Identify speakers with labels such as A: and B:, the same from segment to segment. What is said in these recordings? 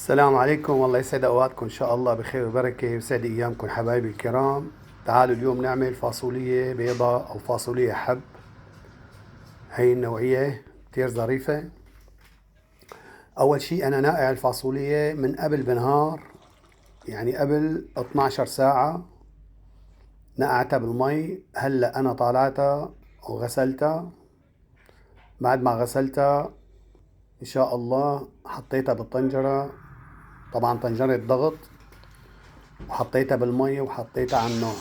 A: السلام عليكم، والله يسعد اوقاتكم ان شاء الله بخير وبركه ويسعد ايامكم حبايبي الكرام. تعالوا اليوم نعمل فاصولية بيضاء او فاصولية حب. هي النوعية كتير ظريفة. اول شي انا ناقع الفاصولية من قبل بنهار، يعني قبل 12 ساعة نقعتها بالمي. هلا انا طالعتها وغسلتها. بعد ما غسلتها ان شاء الله حطيتها بالطنجرة، طبعا طنجرة ضغط، وحطيتها بالمية وحطيتها على النار.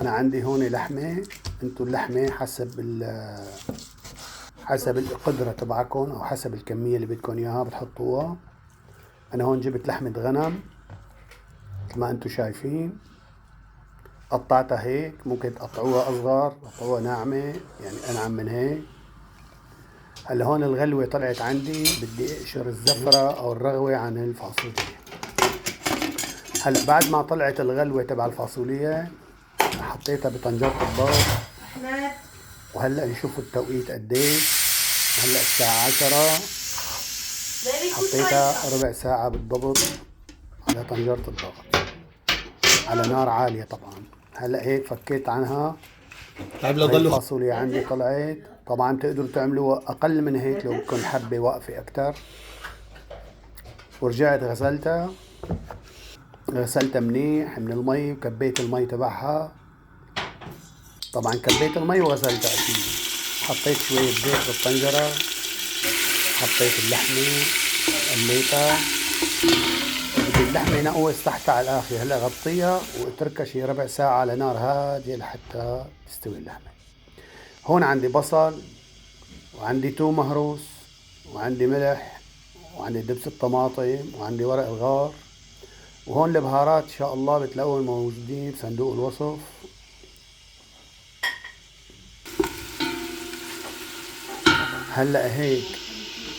A: انا عندي هون لحمة، انتو اللحمة حسب القدرة تبعكم او حسب الكمية اللي بدكم اياها بتحطوها. انا هون جبت لحمة غنم مثل ما انتو شايفين، قطعتها هيك. ممكن تقطعوها اصغر، تقطعوها ناعمة يعني انعم من هيك. هلا هون الغلوة طلعت عندي، بدي اقشر الزفرة او الرغوة عن الفاصولية. هلا بعد ما طلعت الغلوة تبع الفاصولية حطيتها بطنجرة الضغط. وهلا نشوف التوقيت قديش. هلا الساعة 10. حطيتها ربع ساعة بالضبط على طنجرة الضغط على نار عالية طبعا. هلا هيك فكيت عنها.
B: طيب
A: هاي
B: لضلوا
A: الفاصوليا عندي طلعت. طبعا تقدروا تعملوها اقل من هيك لو بدكم حبة واقفة اكتر. ورجعت غسلتها منيح من المي وكبيت المي تبعها. طبعا كبيت المي وغسلتها اكيد. حطيت شوية زيت بالطنجرة، حطيت اللحمة، قليتها. بدي اللحمة نقوص تحت على الآخر. هلا غطيها واتركها شي ربع ساعة على نار هادية لحتى تستوي اللحمة. هون عندي بصل، وعندي توم مهروس، وعندي ملح، وعندي دبس الطماطم، وعندي ورق الغار. وهون البهارات إن شاء الله بتلاقوهم موجودين بصندوق الوصف. هلا هيك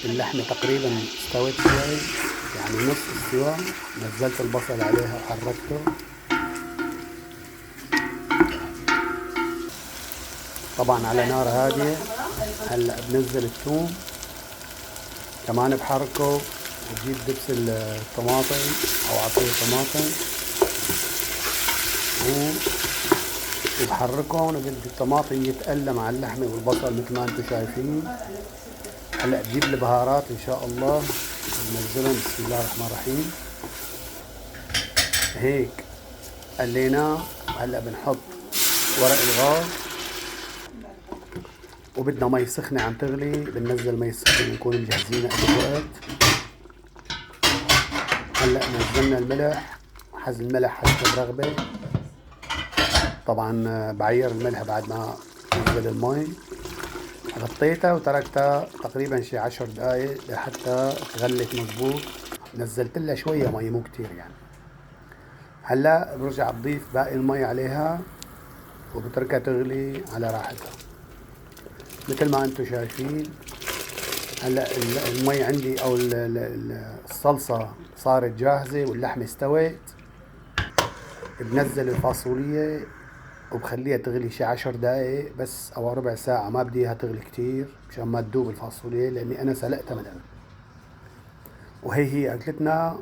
A: اللحمة تقريبا استوت شوي، يعني نص استوى. نزلت البصل عليها وحركته. طبعا على نار هادية. هلا بنزل الثوم كمان بحركه، وبجيب دبس الطماطم او عصير طماطم وبحركهم، وبدي الطماطم يتقلى مع اللحمة والبصل مثل ما انتم شايفين. هلا بجيب البهارات ان شاء الله بنزلهم. بسم الله الرحمن الرحيم. هيك قليناه. هلا بنحط ورق الغار، وبدنا مي سخنة عم تغلي. بننزل مي سخنة ونكون مجهزين قبل الوقت. هلا نزلنا الملح، حز الملح حسب الرغبة. طبعا بعير الملح بعد ما نزل المي. غطيتها وتركتها تقريبا شي 10 دقايق لحتى تغلت مزبوط. نزلت لها شوية مي مو كتير يعني. هلا برجع بضيف باقي المي عليها وبتركها تغلي على راحتها مثل ما انتم شايفين. هلا المي عندي او الصلصة صارت جاهزة واللحمة استوت. بنزل الفاصولية وبخليها تغلي شي 10 دقايق بس او ربع ساعة. ما بدي اياها تغلي كتير مشان ما تذوب الفاصولية، لاني انا سلقتها من قبل. وهي اكلتنا.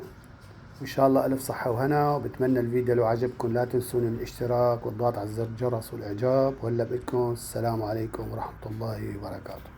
A: ان شاء الله الف صحة وهنا. وبتمنى الفيديو لو عجبكم لا تنسوني من الاشتراك والضغط على زر الجرس والاعجاب. وهلا بدكم السلام عليكم ورحمة الله وبركاته.